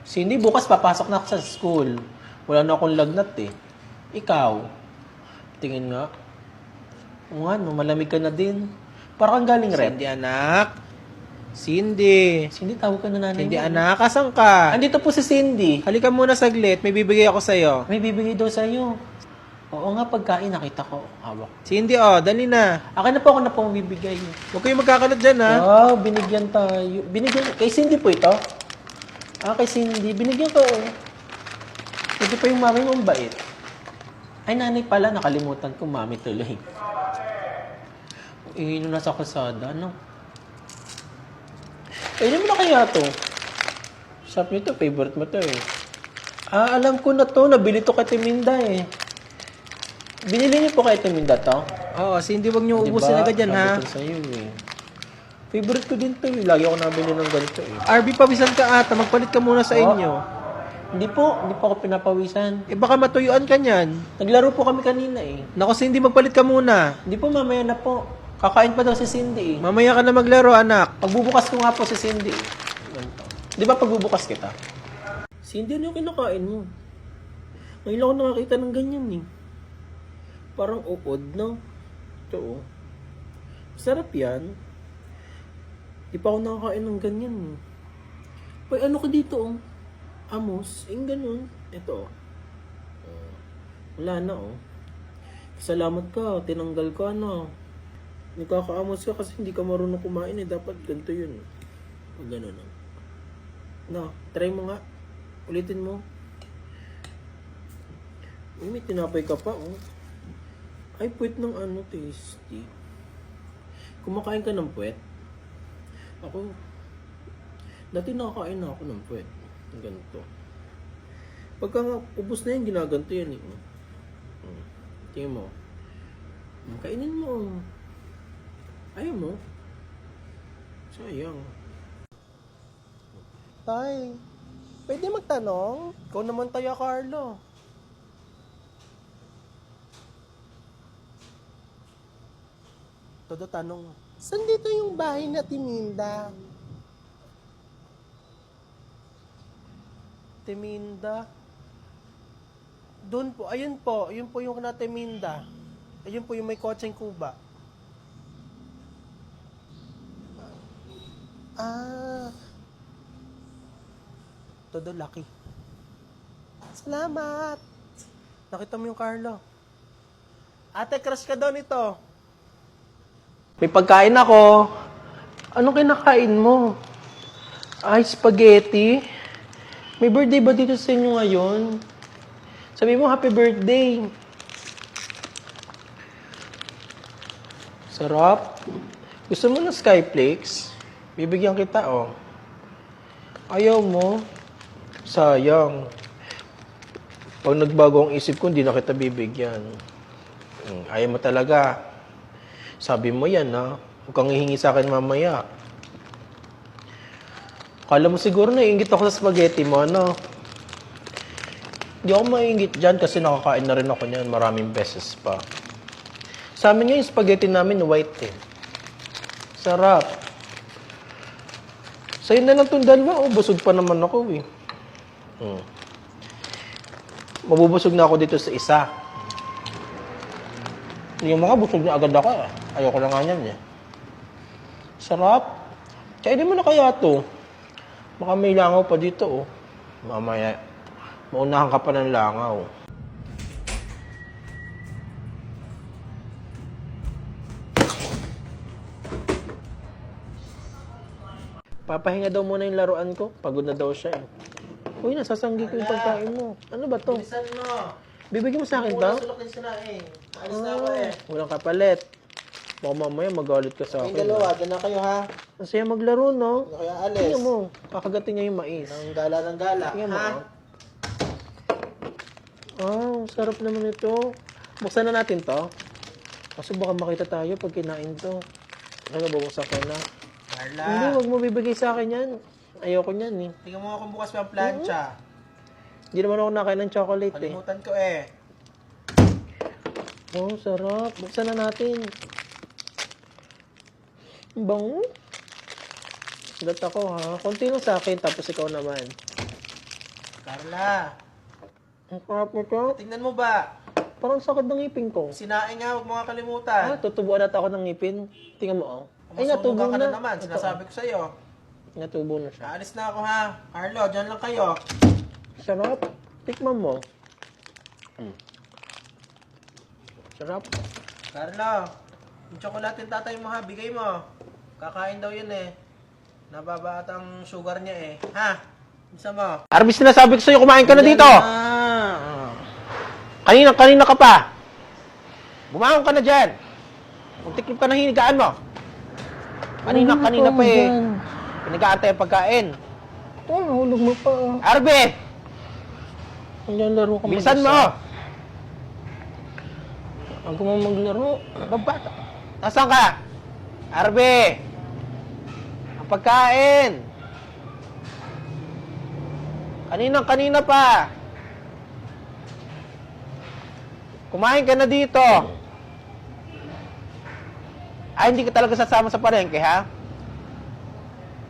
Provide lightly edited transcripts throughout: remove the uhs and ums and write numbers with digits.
Cindy, bukas papasok na ako sa school. Wala na akong lagnat eh. Ikaw? Tingin nga. O nga, no, malamig ka na din. Parang kang galing rep. Cindy, anak. Cindy. Cindy, tawag ka na nanay Cindy, mo. anak. Asan ka? Andito po si Cindy. Halika muna saglit. May bibigay ako sa'yo. May bibigay daw sa'yo. Oo nga, pagkain nakita ko. Hawak. Cindy, oh, dali na. Akin na po ako na pong bibigay. Huwag kayong magkakalot dyan, ha? Wow, binigyan tayo. Binigyan, kay Cindy po ito? Kay Cindy. Binigyan ko. Ito pa yung mami mong bait. Ay, nanay pala. Nakalimutan ko, mami tuloy. Nung nasa kasada, ano? Ano mo na kaya to? Sabi nito, favorite mo to eh. Alam ko na to. Nabili to kay Timinda eh. Binili niyo po kay Timinda to? Oo, Cindy, huwag niyo ubusin agad yan, ha? Sabi ko sa'yo eh. Favorite ko din to eh. Lagi ako nabili ng ganito eh. RB, pawisan ka ata. Magpalit ka muna sa inyo. Hindi po ako pinapawisan. Baka matuyuan ka niyan. Naglaro po kami kanina eh. Naku, Cindy, magpalit ka muna. Hindi po, mamaya na po. Kakain pa daw si Cindy eh. Mamaya ka na maglaro, anak. Pagbubukas ko nga po si Cindy eh. Ganito. Di ba pagbubukas kita? Cindy, ano yung kinakain mo? Ngayon lang ako nakakita ng ganyan eh. Parang uod, no? Ito oh. Sarap yan. Di pa ako nakakain ng ganyan eh. Pay, ano ka dito oh? Amos, yung ganun. Ito oh. Wala na oh. Salamat ka, tinanggal ka na. Nagkakaamos ka kasi hindi ka marunong kumain eh. Dapat ganito yun. O gano'n na. No, try mo nga. Ulitin mo. Uy, may tinapay ka pa oh. Ay, puwet ng ano, tasty. Kumakain ka ng puwet? Ako, dati nakakain na ako ng puwet. Ganito. Pagka nga, ubos na yan, ginaganto yan eh. Tingin mo. Kainin mo. Ayaw mo. Sayang. Tay, pwede magtanong? Ikaw naman tayo, Carlo. Todo tanong. Saan dito yung bahay na Timinda? Timinda? Doon po. Ayun po. Yun po yung na Timinda. Ayun po yung may kotseng kuba. Todo lucky. Salamat! Nakita mo yung Carlo. Ate, crush ka daw nito. May pagkain ako. Anong kinakain mo? Ay, spaghetti. May birthday ba dito sa inyo ngayon? Sabi mo, happy birthday. Sarap. Gusto mo ng Skyflakes? Bibigyan kita, oh. Ayaw mo? Sayang. Pag nagbago ang isip ko, hindi na kita bibigyan. Ayaw mo talaga. Sabi mo yan, ha? Huwag kang hihingi sa akin mamaya. Kala mo siguro naiingit ako sa spaghetti mo, ano? Hindi ako maingit dyan kasi nakakain na rin ako niyan maraming beses pa. Sa amin nga yung spaghetti namin white eh. Sarap. Sa'yo na lang itong dalawa. Oh, busog pa naman ako eh. Mabubusog na ako dito sa isa. Yung mga busog na agad ako eh. Ayoko na nga yan eh. Sarap. Kainin mo na kaya to. Baka may langaw pa dito oh. Mamaya, maunahan ka pa ng langaw. Papahinga daw muna yung laruan ko. Pagod na daw siya eh. Uy, nasasanggi ko yung pagkain mo. Ano ba to? Bilisan mo. Bibigyan mo sa akin to? Sulukin sila eh. Alis na ako eh. Walang kapalit. Baka mamaya magalit ka sa Kayong akin. dalawa, doon na kayo ha. Ang saya maglaro, no? Hindi kayo alis. Tingnan mo. Kakagatin niya yung mais. Ng gala ng gala. Tingnan mo. Ha? Sarap naman ito. Buksan na natin to. Kasi baka makita tayo pag kinain to. Ano, bubuksan ko na. Carla. Hindi, wag mo bibigay sa akin yan. Ayoko niyan eh. Tingnan mo kung bukas pa ang plancha. Hindi naman ako nakain ng chocolate eh. Kalimutan ko eh. Sarap. Buksan na natin. Ang bango. Gat ako ha. Konti lang sa akin, tapos ikaw naman. Carla, Ang sarap nito. tingnan mo ba? Parang sakit ng ngipin ko. Sinaing nga, huwag mo nga kalimutan. Tutubuan na ako ng ngipin. Tingnan mo, oh. Ay, Masunugan natubo ka na. na naman, sinasabi ko sa'yo. Natubo na siya. Aalis na ako ha. Carlo, dyan lang kayo. Sarap. Tikman mo. Sarap. Carlo, yung tsokolate yung tatay mo ha, bigay mo. Kakain daw yun eh. Nababa at ang sugar niya eh. Ha? Isa mo. Arbis, sinasabi ko sa'yo, kumain ka na dito. Kanina ka pa. Bumangon ka na dyan. Magtiklop ka na hinigaan mo. Kanina pa eh. Pinag-aantay ang pagkain. Hulog mo pa. Arbe! Ang laro ka. Bilisan mo! Huwag mo maglaro. Babata. Nasaan ka? Arbe! Ang pagkain! Kanina pa. Kumain ka na dito. Ay, hindi ka talaga sasama sa palengke, ha?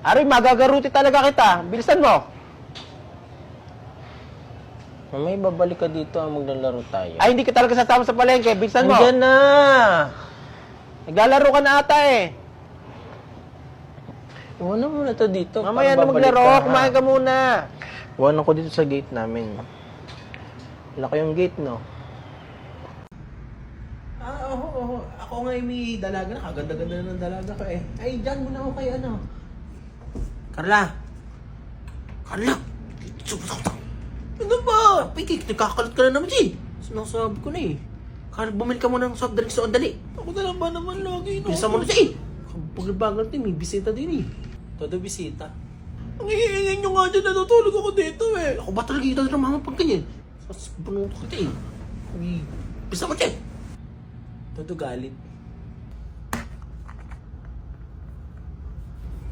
Aray, magagaruti talaga kita. Bilisan mo. May babalik ka dito, maglalaro tayo. Ay, hindi ka talaga sasama sa palengke. Bilisan mo. Andiyan na. Naglalaro ka na ata eh. Iwan na muna to dito. Mamaya na maglaro. Kumain ka muna. Iwan ko dito sa gate namin. Laki yung gate, no? Oo. Ako nga yung may dalaga na. Kaganda-ganda na ng dalaga ka eh. Ay, dyan muna ako kay ano. Carla! Ano ba? Piki, nagkakalat ka na naman siya. Sinasabi ko na eh. Carla, bumili ka muna ng soft drinks doon, dali. Ako na lang ba naman lagi? Bisa mo na siya eh. Bagal-bagal din, may bisita din eh. Todo bisita. Ang hihingi nyo nga dyan, natutulog ako dito eh. Ako ba talaga ito ng mga pag ganyan? Sa panuto kita eh. Bisa mo siya. Todo galit.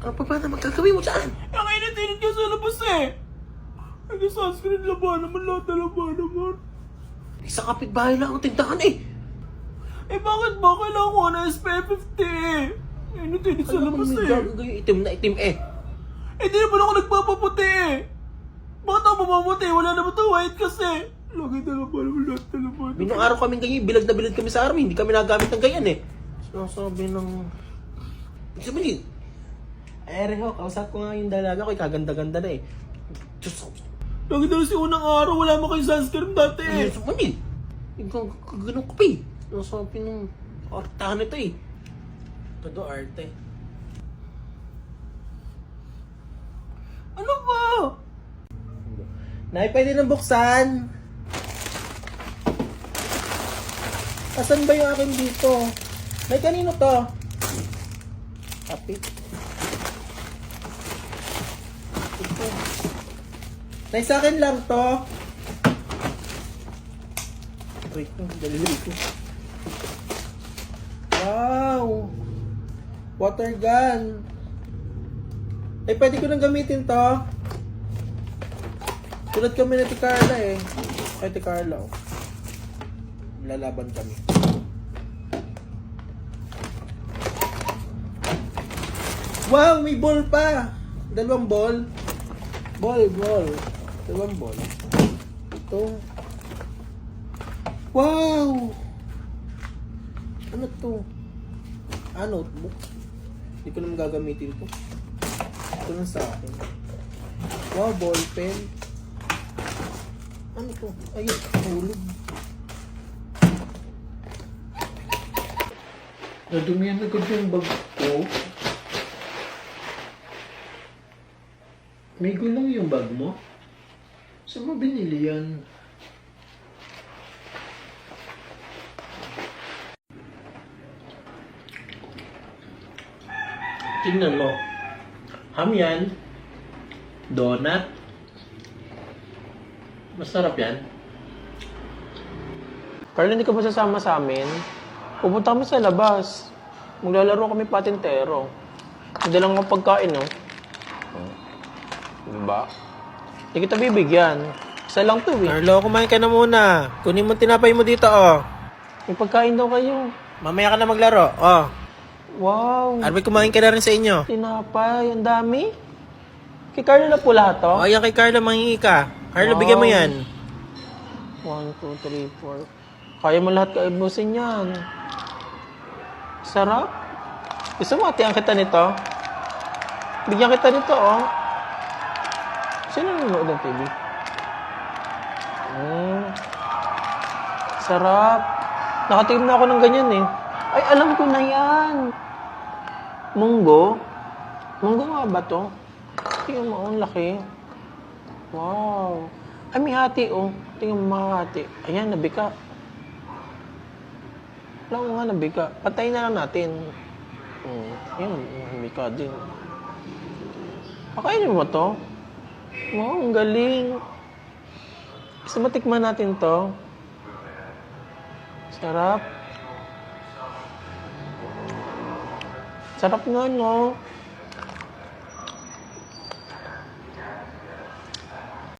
Ano pa ba naman gagawin mo dyan? Ang init-init ka sa labas eh. Nag-sunscreen laban naman, lahat na laban naman. Isang kapitbahay lang ang tindahan eh. Eh bakit ba? Kailangan ko na SPF 50 eh. Init-init sa labas eh. Gagawin itim na itim eh. Eh di naman ako nagpapaputi eh. Bakit ako mamamuti? Wala naman to white kasi. Lagi na laban naman, lahat na laban. Binong araw kaming ganyan, bilag na bilag kami sa army. Hindi kami nagamit ng ganyan eh. Sinasabi ng... Sabi eh, Reho, kausap ko nga yung dalaga ko, kaganda-ganda na eh. Diyos, lagi na si unang araw, wala mo kayong sunscreen dati eh. Diyos, man eh. Ganun ka pa eh. Nasabi ng artahan ito eh. Todo arte. Ano ba? Nay, pwede nang buksan. Asan ba yung akin dito? Nay, kanino to? Kapit. Nay, sa akin lang to. Wait, dali ko. Wow! Water gun. Ay, pwede ko nang gamitin to. Tulad kami na ti Carla eh. Ay, ti Carla oh. Lalaban kami. Wow! May ball pa! Dalawang ball. Ball. Dalawang ball. Ito. Wow! Ano to? Notebook. Hindi ko naman gagamitin to. Ito lang sa akin. Wow, ball pen. Ano to? Ayun, hulog. Nadumihan agad yung bag ko. May gulong yung bag mo? Saan mo binili yan? Tingnan mo. Ham yan. Donut. Masarap yan. Carla, hindi ka ba sasama sa amin? Pupunta kami sa labas. Maglalaro kami patintero. Hindi lang ang pagkain, no? Diba? Hindi kita bibigyan. Isa lang to, eh. Carlo, kumain ka na muna. Kunin mo tinapay mo dito, oh. May pagkain daw kayo. Mamaya ka na maglaro, oh. Wow. Arby, kumain ka na rin sa inyo. Tinapay, ang dami. Kay Carla na po lahat, oh? Oh, yan kay Carla, manghingi ka. Arlo, bigyan mo yan. 1, 2, 3, 4. Kaya mo lahat kaibusin yan. Sarap. Gusto mo atihan kita nito? Bigyan kita nito, oh. Sino nanonood ng TV? Sarap. Nakatingin na ako ng ganyan eh. Ay, alam ko na yan. Munggo? Munggo nga ba to? Tingnan mo, ang laki. Wow. Ay, may hati, oh. Tingnan mo mga hati. Ayan, nabika. Wala ko nga nabika. Patayin na lang natin. Ayan, nabika din. Pakainin mo to? Wow, ang galing. Gusto mo tikman natin to? Sarap. Sarap nga, no?